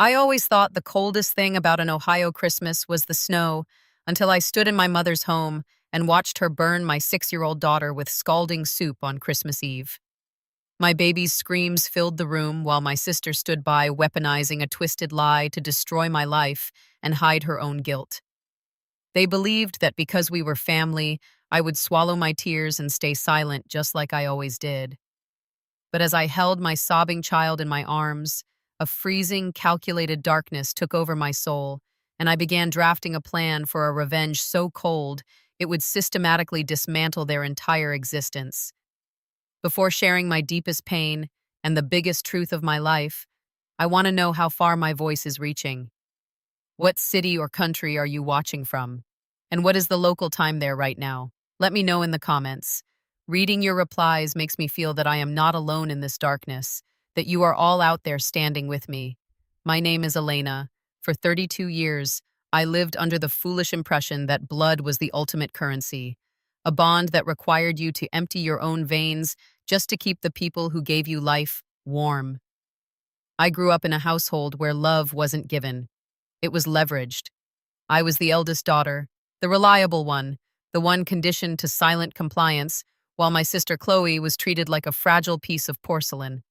I always thought the coldest thing about an Ohio Christmas was the snow until I stood in my mother's home and watched her burn my 6-year-old daughter with scalding soup on Christmas Eve. My baby's screams filled the room while my sister stood by weaponizing a twisted lie to destroy my life and hide her own guilt. They believed that because we were family, I would swallow my tears and stay silent just like I always did. But as I held my sobbing child in my arms, a freezing, calculated darkness took over my soul, and I began drafting a plan for a revenge so cold it would systematically dismantle their entire existence. Before sharing my deepest pain and the biggest truth of my life, I want to know how far my voice is reaching. What city or country are you watching from? And what is the local time there right now? Let me know in the comments. Reading your replies makes me feel that I am not alone in this darkness, that you are all out there standing with me. My name is Elena. For 32 years, I lived under the foolish impression that blood was the ultimate currency, a bond that required you to empty your own veins just to keep the people who gave you life warm. I grew up in a household where love wasn't given. It was leveraged. I was the eldest daughter, the reliable one, the one conditioned to silent compliance, while my sister Chloe was treated like a fragile piece of porcelain.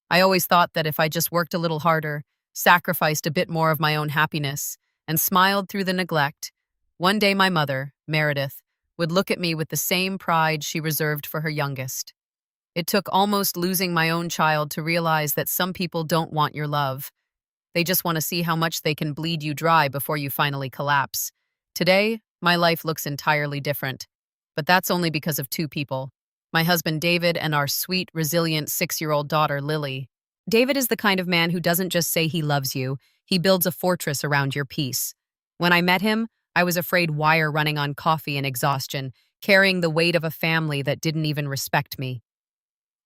I always thought that if I just worked a little harder, sacrificed a bit more of my own happiness, and smiled through the neglect, one day my mother, Meredith, would look at me with the same pride she reserved for her youngest. It took almost losing my own child to realize that some people don't want your love. They just want to see how much they can bleed you dry before you finally collapse. Today, my life looks entirely different, but that's only because of two people. My husband David and our sweet, resilient 6-year-old daughter Lily. David is the kind of man who doesn't just say he loves you, he builds a fortress around your peace. When I met him, I was afraid wire running on coffee and exhaustion, carrying the weight of a family that didn't even respect me.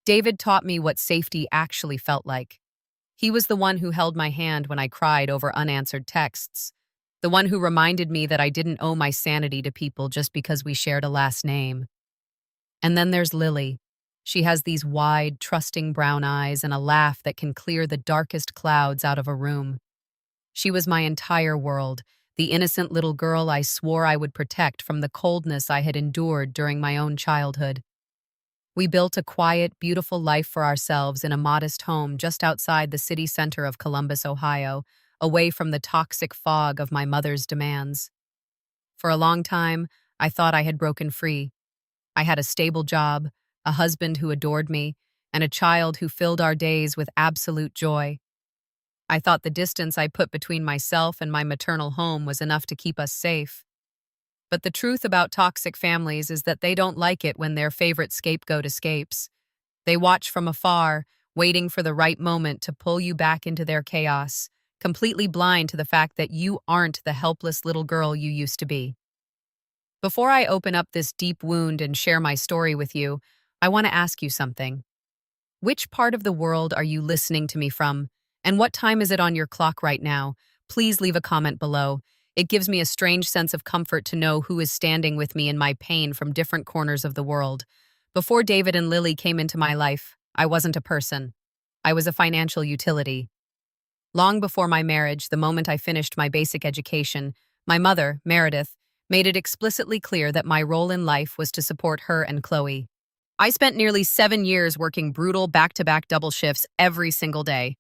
David taught me what safety actually felt like. He was the one who held my hand when I cried over unanswered texts, the one who reminded me that I didn't owe my sanity to people just because we shared a last name. And then there's Lily. She has these wide, trusting brown eyes and a laugh that can clear the darkest clouds out of a room. She was my entire world, the innocent little girl I swore I would protect from the coldness I had endured during my own childhood. We built a quiet, beautiful life for ourselves in a modest home just outside the city center of Columbus, Ohio, away from the toxic fog of my mother's demands. For a long time, I thought I had broken free. I had a stable job, a husband who adored me, and a child who filled our days with absolute joy. I thought the distance I put between myself and my maternal home was enough to keep us safe. But the truth about toxic families is that they don't like it when their favorite scapegoat escapes. They watch from afar, waiting for the right moment to pull you back into their chaos, completely blind to the fact that you aren't the helpless little girl you used to be. Before I open up this deep wound and share my story with you, I want to ask you something. Which part of the world are you listening to me from? And what time is it on your clock right now? Please leave a comment below. It gives me a strange sense of comfort to know who is standing with me in my pain from different corners of the world. Before David and Lily came into my life, I wasn't a person. I was a financial utility. Long before my marriage, the moment I finished my basic education, my mother, Meredith, made it explicitly clear that my role in life was to support her and Chloe. I spent nearly 7 years working brutal back-to-back double shifts every single day.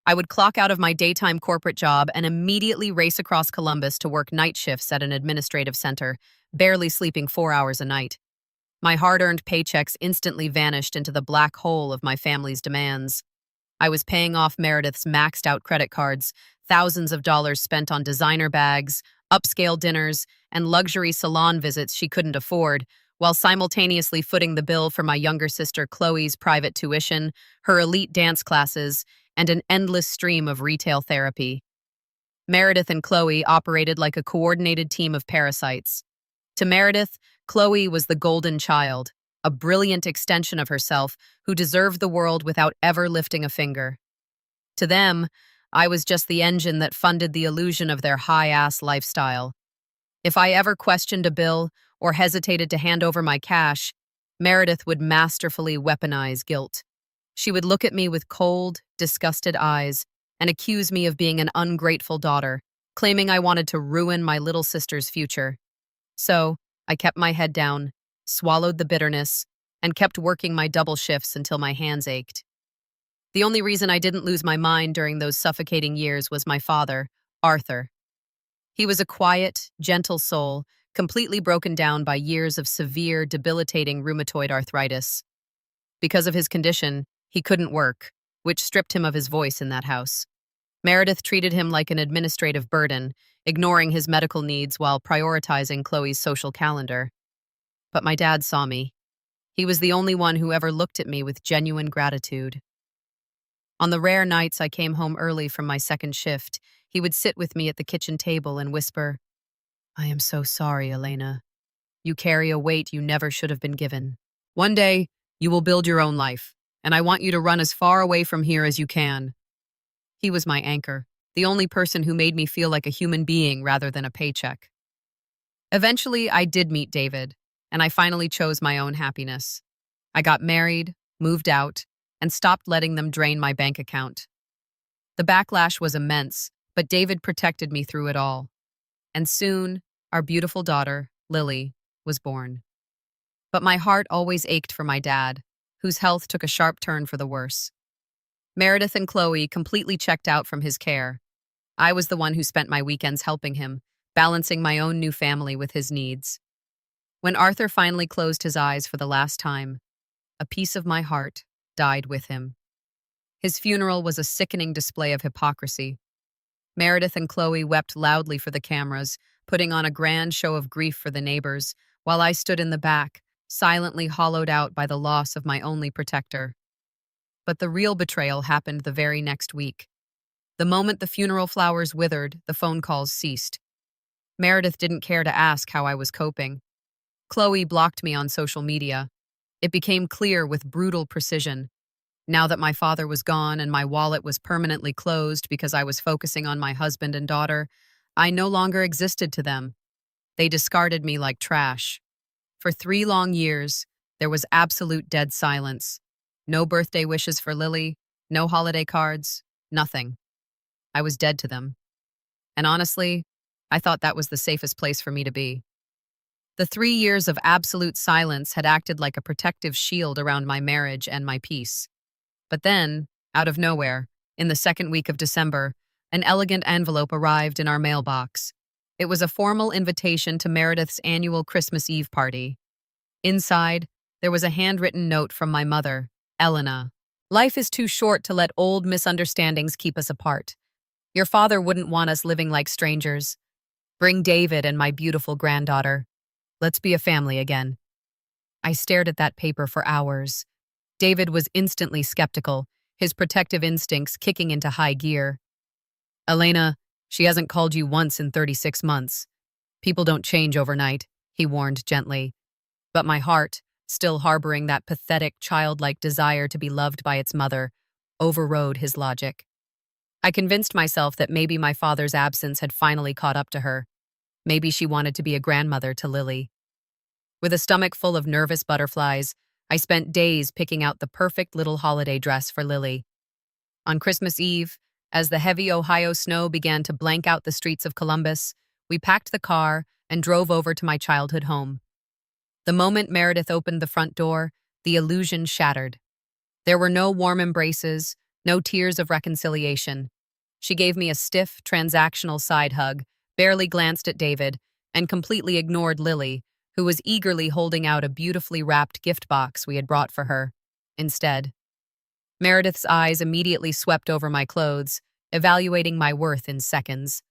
I would clock out of my daytime corporate job and immediately race across Columbus to work night shifts at an administrative center, barely sleeping 4 hours a night. My hard-earned paychecks instantly vanished into the black hole of my family's demands. I was paying off Meredith's maxed-out credit cards, thousands of dollars spent on designer bags, upscale dinners, and luxury salon visits she couldn't afford, while simultaneously footing the bill for my younger sister Chloe's private tuition, her elite dance classes, and an endless stream of retail therapy. Meredith and Chloe operated like a coordinated team of parasites. To Meredith, Chloe was the golden child, a brilliant extension of herself who deserved the world without ever lifting a finger. To them, I was just the engine that funded the illusion of their high-ass lifestyle. If I ever questioned a bill or hesitated to hand over my cash, Meredith would masterfully weaponize guilt. She would look at me with cold, disgusted eyes, and accused me of being an ungrateful daughter, claiming I wanted to ruin my little sister's future. So, I kept my head down, swallowed the bitterness, and kept working my double shifts until my hands ached. The only reason I didn't lose my mind during those suffocating years was my father, Arthur. He was a quiet, gentle soul, completely broken down by years of severe, debilitating rheumatoid arthritis. Because of his condition, he couldn't work, which stripped him of his voice in that house. Meredith treated him like an administrative burden, ignoring his medical needs while prioritizing Chloe's social calendar. But my dad saw me. He was the only one who ever looked at me with genuine gratitude. On the rare nights I came home early from my second shift, he would sit with me at the kitchen table and whisper, "I am so sorry, Elena. You carry a weight you never should have been given. One day, you will build your own life, and I want you to run as far away from here as you can." He was my anchor, the only person who made me feel like a human being rather than a paycheck. Eventually, I did meet David, and I finally chose my own happiness. I got married, moved out, and stopped letting them drain my bank account. The backlash was immense, but David protected me through it all. And soon, our beautiful daughter, Lily, was born. But my heart always ached for my dad, whose health took a sharp turn for the worse. Meredith and Chloe completely checked out from his care. I was the one who spent my weekends helping him, balancing my own new family with his needs. When Arthur finally closed his eyes for the last time, a piece of my heart died with him. His funeral was a sickening display of hypocrisy. Meredith and Chloe wept loudly for the cameras, putting on a grand show of grief for the neighbors, while I stood in the back, silently hollowed out by the loss of my only protector. But the real betrayal happened the very next week. The moment the funeral flowers withered, the phone calls ceased. Meredith didn't care to ask how I was coping. Chloe blocked me on social media. It became clear with brutal precision. Now that my father was gone and my wallet was permanently closed because I was focusing on my husband and daughter, I no longer existed to them. They discarded me like trash. For 3 long years, there was absolute dead silence. No birthday wishes for Lily, no holiday cards, nothing. I was dead to them. And honestly, I thought that was the safest place for me to be. The 3 years of absolute silence had acted like a protective shield around my marriage and my peace. But then, out of nowhere, in the second week of December, an elegant envelope arrived in our mailbox. It was a formal invitation to Meredith's annual Christmas Eve party. Inside, there was a handwritten note from my mother, Elena. "Life is too short to let old misunderstandings keep us apart. Your father wouldn't want us living like strangers. Bring David and my beautiful granddaughter. Let's be a family again." I stared at that paper for hours. David was instantly skeptical, his protective instincts kicking into high gear. "Elena, she hasn't called you once in 36 months. People don't change overnight," he warned gently. But my heart, still harboring that pathetic, childlike desire to be loved by its mother, overrode his logic. I convinced myself that maybe my father's absence had finally caught up to her. Maybe she wanted to be a grandmother to Lily. With a stomach full of nervous butterflies, I spent days picking out the perfect little holiday dress for Lily. On Christmas Eve, as the heavy Ohio snow began to blank out the streets of Columbus, we packed the car and drove over to my childhood home. The moment Meredith opened the front door, the illusion shattered. There were no warm embraces, no tears of reconciliation. She gave me a stiff, transactional side hug, barely glanced at David, and completely ignored Lily, who was eagerly holding out a beautifully wrapped gift box we had brought for her. Instead, Meredith's eyes immediately swept over my clothes, evaluating my worth in seconds.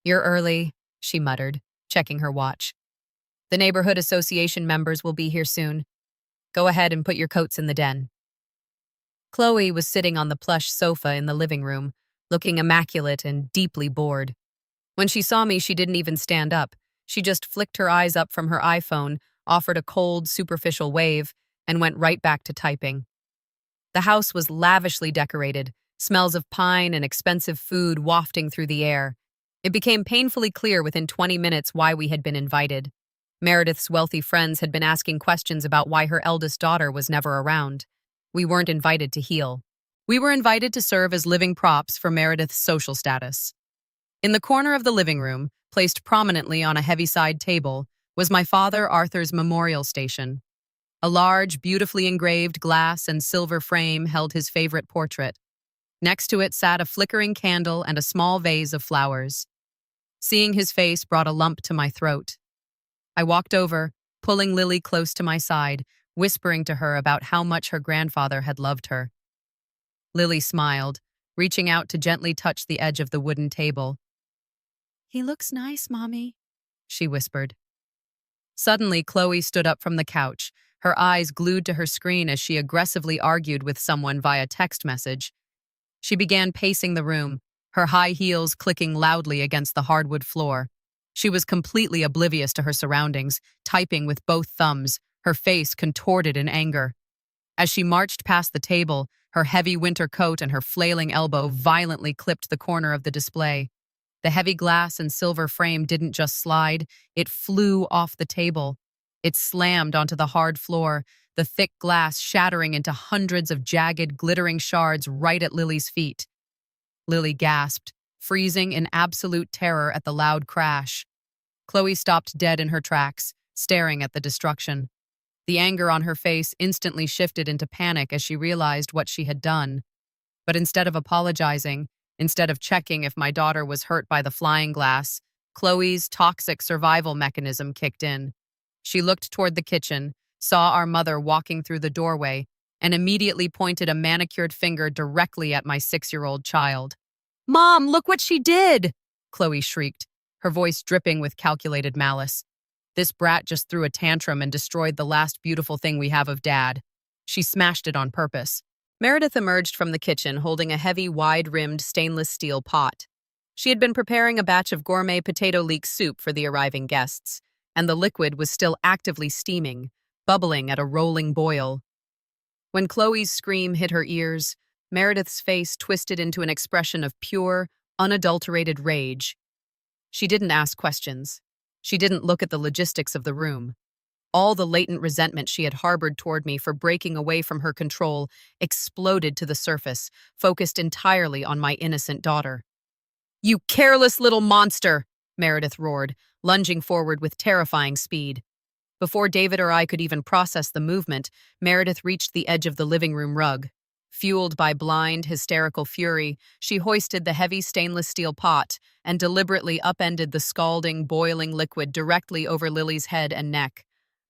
"You're early," she muttered, checking her watch. "The neighborhood association members will be here soon. Go ahead and put your coats in the den." Chloe was sitting on the plush sofa in the living room, looking immaculate and deeply bored. When she saw me, she didn't even stand up. She just flicked her eyes up from her iPhone, offered a cold, superficial wave, and went right back to typing. The house was lavishly decorated, smells of pine and expensive food wafting through the air. It became painfully clear within 20 minutes why we had been invited. Meredith's wealthy friends had been asking questions about why her eldest daughter was never around. We weren't invited to heal. We were invited to serve as living props for Meredith's social status. In the corner of the living room, placed prominently on a heavy-side table, was my father Arthur's memorial station. A large, beautifully engraved glass and silver frame held his favorite portrait. Next to it sat a flickering candle and a small vase of flowers. Seeing his face brought a lump to my throat. I walked over, pulling Lily close to my side, whispering to her about how much her grandfather had loved her. Lily smiled, reaching out to gently touch the edge of the wooden table. "He looks nice, Mommy," she whispered. Suddenly, Chloe stood up from the couch, her eyes glued to her screen as she aggressively argued with someone via text message. She began pacing the room, her high heels clicking loudly against the hardwood floor. She was completely oblivious to her surroundings, typing with both thumbs, her face contorted in anger. As she marched past the table, her heavy winter coat and her flailing elbow violently clipped the corner of the display. The heavy glass and silver frame didn't just slide, it flew off the table. It slammed onto the hard floor, the thick glass shattering into hundreds of jagged, glittering shards right at Lily's feet. Lily gasped, freezing in absolute terror at the loud crash. Chloe stopped dead in her tracks, staring at the destruction. The anger on her face instantly shifted into panic as she realized what she had done. But instead of apologizing, instead of checking if my daughter was hurt by the flying glass, Chloe's toxic survival mechanism kicked in. She looked toward the kitchen, saw our mother walking through the doorway, and immediately pointed a manicured finger directly at my 6-year-old child. "Mom, look what she did!" Chloe shrieked, her voice dripping with calculated malice. "This brat just threw a tantrum and destroyed the last beautiful thing we have of Dad. She smashed it on purpose." Meredith emerged from the kitchen holding a heavy, wide-rimmed stainless steel pot. She had been preparing a batch of gourmet potato leek soup for the arriving guests, and the liquid was still actively steaming, bubbling at a rolling boil. When Chloe's scream hit her ears, Meredith's face twisted into an expression of pure, unadulterated rage. She didn't ask questions. She didn't look at the logistics of the room. All the latent resentment she had harbored toward me for breaking away from her control exploded to the surface, focused entirely on my innocent daughter. "You careless little monster!" Meredith roared, lunging forward with terrifying speed. Before David or I could even process the movement, Meredith reached the edge of the living room rug. Fueled by blind, hysterical fury, she hoisted the heavy stainless steel pot and deliberately upended the scalding, boiling liquid directly over Lily's head and neck.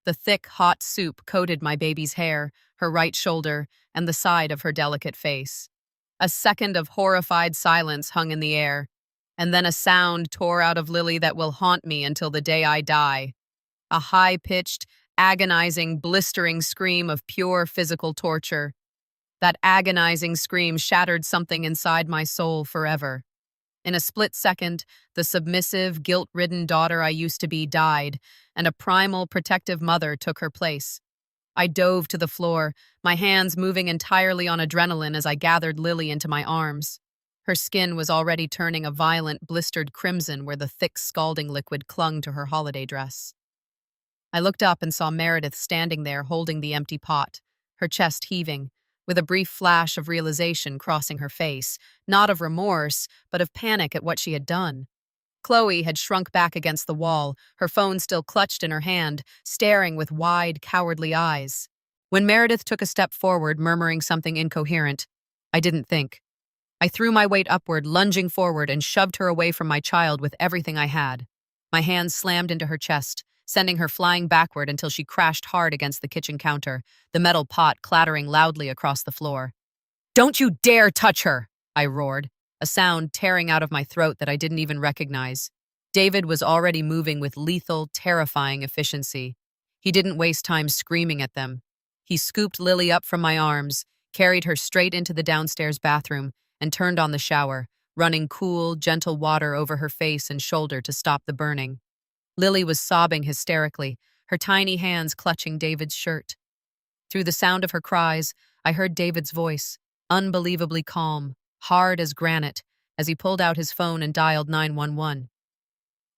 The thick, hot soup coated my baby's hair, her right shoulder, and the side of her delicate face. A second of horrified silence hung in the air, and then a sound tore out of Lily that will haunt me until the day I die. A high-pitched, agonizing, blistering scream of pure physical torture. That agonizing scream shattered something inside my soul forever. In a split second, the submissive, guilt-ridden daughter I used to be died, and a primal, protective mother took her place. I dove to the floor, my hands moving entirely on adrenaline as I gathered Lily into my arms. Her skin was already turning a violent, blistered crimson where the thick, scalding liquid clung to her holiday dress. I looked up and saw Meredith standing there holding the empty pot, her chest heaving, with a brief flash of realization crossing her face, not of remorse, but of panic at what she had done. Chloe had shrunk back against the wall, her phone still clutched in her hand, staring with wide, cowardly eyes. When Meredith took a step forward, murmuring something incoherent, I didn't think. I threw my weight upward, lunging forward, and shoved her away from my child with everything I had. My hands slammed into her chest, sending her flying backward until she crashed hard against the kitchen counter, the metal pot clattering loudly across the floor. "Don't you dare touch her!" I roared, a sound tearing out of my throat that I didn't even recognize. David was already moving with lethal, terrifying efficiency. He didn't waste time screaming at them. He scooped Lily up from my arms, carried her straight into the downstairs bathroom, and turned on the shower, running cool, gentle water over her face and shoulder to stop the burning. Lily was sobbing hysterically, her tiny hands clutching David's shirt. Through the sound of her cries, I heard David's voice, unbelievably calm, hard as granite, as he pulled out his phone and dialed 911.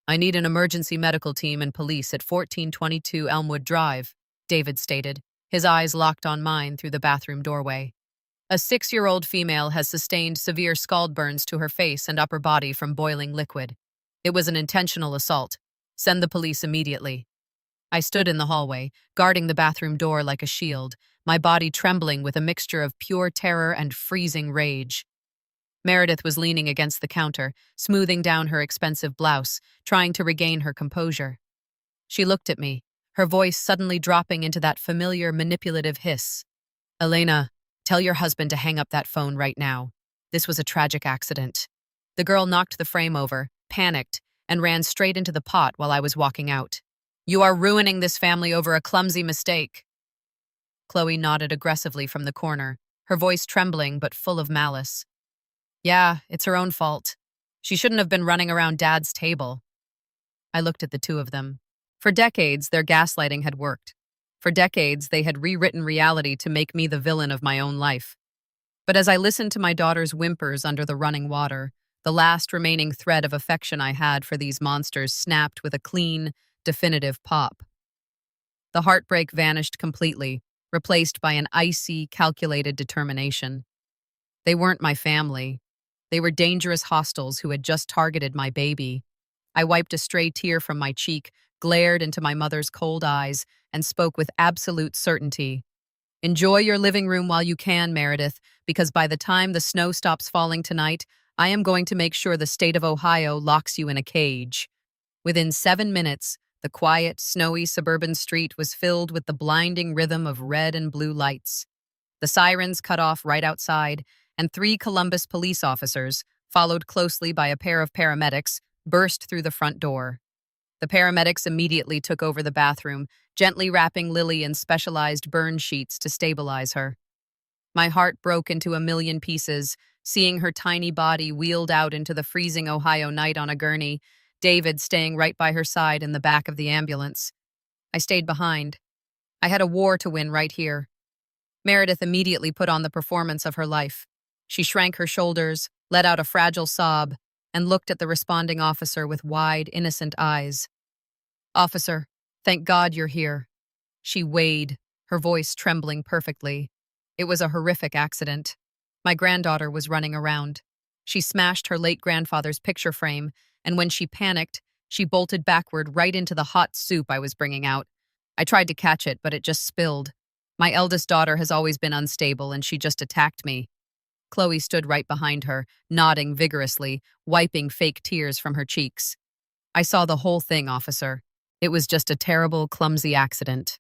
"I need an emergency medical team and police at 1422 Elmwood Drive," David stated, his eyes locked on mine through the bathroom doorway. A 6-year-old female has sustained severe scald burns to her face and upper body from boiling liquid. It was an intentional assault. Send the police immediately. I stood in the hallway, guarding the bathroom door like a shield, my body trembling with a mixture of pure terror and freezing rage. Meredith was leaning against the counter, smoothing down her expensive blouse, trying to regain her composure. She looked at me, her voice suddenly dropping into that familiar manipulative hiss. Elena, tell your husband to hang up that phone right now. This was a tragic accident. The girl knocked the frame over, panicked, and ran straight into the pot while I was walking out. You are ruining this family over a clumsy mistake. Chloe nodded aggressively from the corner, her voice trembling but full of malice. Yeah, it's her own fault. She shouldn't have been running around Dad's table. I looked at the two of them. For decades, their gaslighting had worked. For decades, they had rewritten reality to make me the villain of my own life. But as I listened to my daughter's whimpers under the running water, the last remaining thread of affection I had for these monsters snapped with a clean, definitive pop. The heartbreak vanished completely, replaced by an icy, calculated determination. They weren't my family. They were dangerous hostiles who had just targeted my baby. I wiped a stray tear from my cheek, glared into my mother's cold eyes, and spoke with absolute certainty. Enjoy your living room while you can, Meredith, because by the time the snow stops falling tonight, I am going to make sure the state of Ohio locks you in a cage. Within 7 minutes, the quiet, snowy suburban street was filled with the blinding rhythm of red and blue lights. The sirens cut off right outside, and 3 Columbus police officers, followed closely by a pair of paramedics, burst through the front door. The paramedics immediately took over the bathroom, gently wrapping Lily in specialized burn sheets to stabilize her. My heart broke into a million pieces, seeing her tiny body wheeled out into the freezing Ohio night on a gurney, David staying right by her side in the back of the ambulance. I stayed behind. I had a war to win right here. Meredith immediately put on the performance of her life. She shrank her shoulders, let out a fragile sob, and looked at the responding officer with wide, innocent eyes. Officer, thank God you're here. She weighed, her voice trembling perfectly. It was a horrific accident. My granddaughter was running around. She smashed her late grandfather's picture frame, and when she panicked, she bolted backward right into the hot soup I was bringing out. I tried to catch it, but it just spilled. My eldest daughter has always been unstable, and she just attacked me. Chloe stood right behind her, nodding vigorously, wiping fake tears from her cheeks. I saw the whole thing, officer. It was just a terrible, clumsy accident.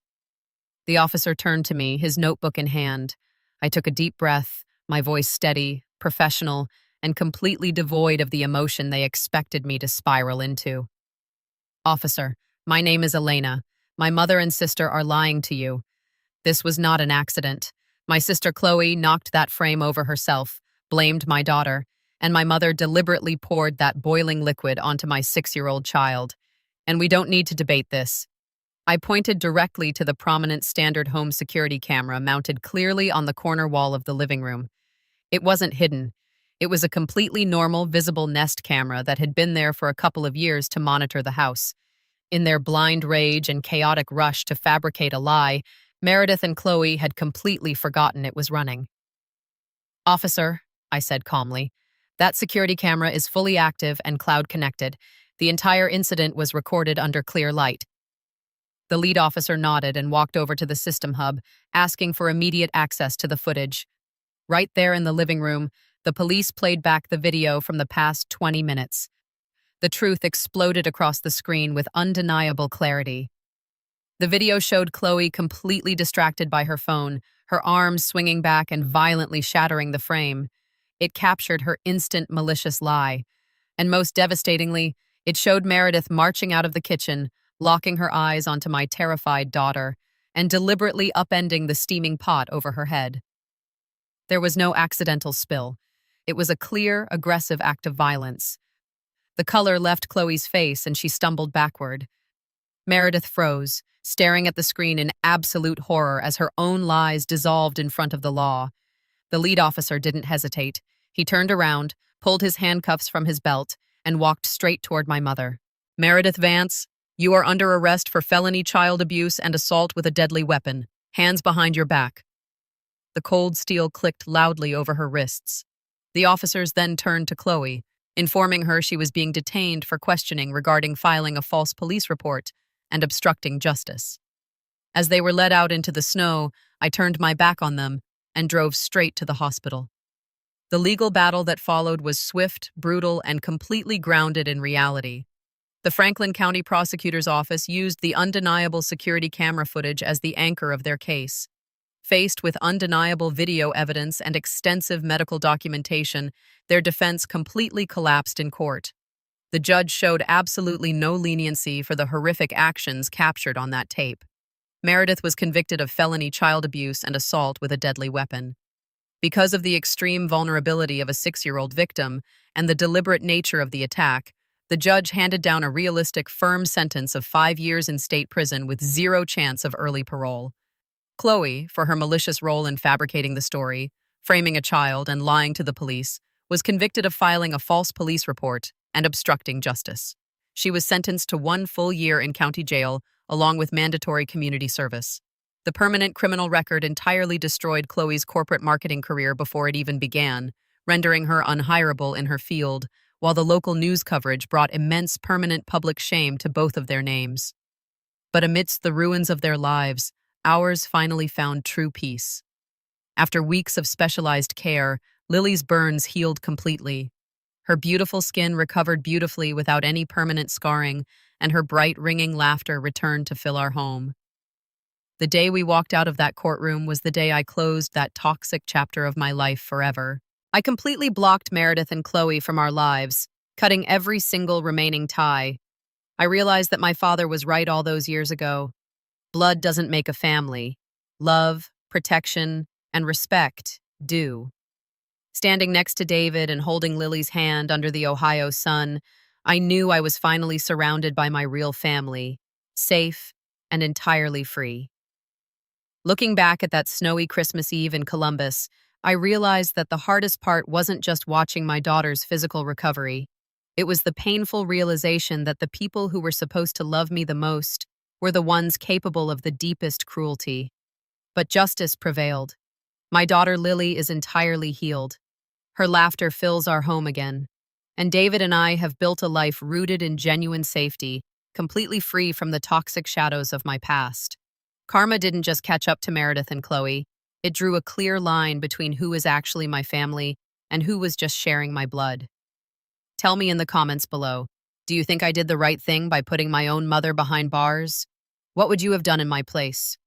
The officer turned to me, his notebook in hand. I took a deep breath, my voice steady, professional, and completely devoid of the emotion they expected me to spiral into. Officer, my name is Elena. My mother and sister are lying to you. This was not an accident. My sister Chloe knocked that frame over herself, blamed my daughter, and my mother deliberately poured that boiling liquid onto my 6-year-old child. And we don't need to debate this. I pointed directly to the prominent standard home security camera mounted clearly on the corner wall of the living room. It wasn't hidden. It was a completely normal, visible Nest camera that had been there for a couple of years to monitor the house. In their blind rage and chaotic rush to fabricate a lie, Meredith and Chloe had completely forgotten it was running. Officer, I said calmly, that security camera is fully active and cloud-connected. The entire incident was recorded under clear light. The lead officer nodded and walked over to the system hub, asking for immediate access to the footage. Right there in the living room, the police played back the video from the past 20 minutes. The truth exploded across the screen with undeniable clarity. The video showed Chloe completely distracted by her phone, her arms swinging back and violently shattering the frame. It captured her instant malicious lie. And most devastatingly, it showed Meredith marching out of the kitchen, locking her eyes onto my terrified daughter, and deliberately upending the steaming pot over her head. There was no accidental spill. It was a clear, aggressive act of violence. The color left Chloe's face and she stumbled backward. Meredith froze, staring at the screen in absolute horror as her own lies dissolved in front of the law. The lead officer didn't hesitate. He turned around, pulled his handcuffs from his belt, and walked straight toward my mother. Meredith Vance, you are under arrest for felony child abuse and assault with a deadly weapon. Hands behind your back. The cold steel clicked loudly over her wrists. The officers then turned to Chloe, informing her she was being detained for questioning regarding filing a false police report and obstructing justice. As they were led out into the snow, I turned my back on them and drove straight to the hospital. The legal battle that followed was swift, brutal, and completely grounded in reality. The Franklin County Prosecutor's Office used the undeniable security camera footage as the anchor of their case. Faced with undeniable video evidence and extensive medical documentation, their defense completely collapsed in court. The judge showed absolutely no leniency for the horrific actions captured on that tape. Meredith was convicted of felony child abuse and assault with a deadly weapon. Because of the extreme vulnerability of a 6-year-old victim and the deliberate nature of the attack, the judge handed down a realistic, firm sentence of 5 years in state prison with zero chance of early parole. Chloe, for her malicious role in fabricating the story, framing a child, and lying to the police, was convicted of filing a false police report and obstructing justice. She was sentenced to 1 full year in county jail, along with mandatory community service. The permanent criminal record entirely destroyed Chloe's corporate marketing career before it even began, rendering her unhireable in her field, while the local news coverage brought immense permanent public shame to both of their names. But amidst the ruins of their lives, ours finally found true peace. After weeks of specialized care, Lily's burns healed completely. Her beautiful skin recovered beautifully without any permanent scarring, and her bright, ringing laughter returned to fill our home. The day we walked out of that courtroom was the day I closed that toxic chapter of my life forever. I completely blocked Meredith and Chloe from our lives, cutting every single remaining tie. I realized that my father was right all those years ago. Blood doesn't make a family. Love, protection, and respect do. Standing next to David and holding Lily's hand under the Ohio sun, I knew I was finally surrounded by my real family, safe and entirely free. Looking back at that snowy Christmas Eve in Columbus, I realized that the hardest part wasn't just watching my daughter's physical recovery. It was the painful realization that the people who were supposed to love me the most were the ones capable of the deepest cruelty. But justice prevailed. My daughter Lily is entirely healed. Her laughter fills our home again. And David and I have built a life rooted in genuine safety, completely free from the toxic shadows of my past. Karma didn't just catch up to Meredith and Chloe. It drew a clear line between who is actually my family and who was just sharing my blood. Tell me in the comments below, do you think I did the right thing by putting my own mother behind bars? What would you have done in my place?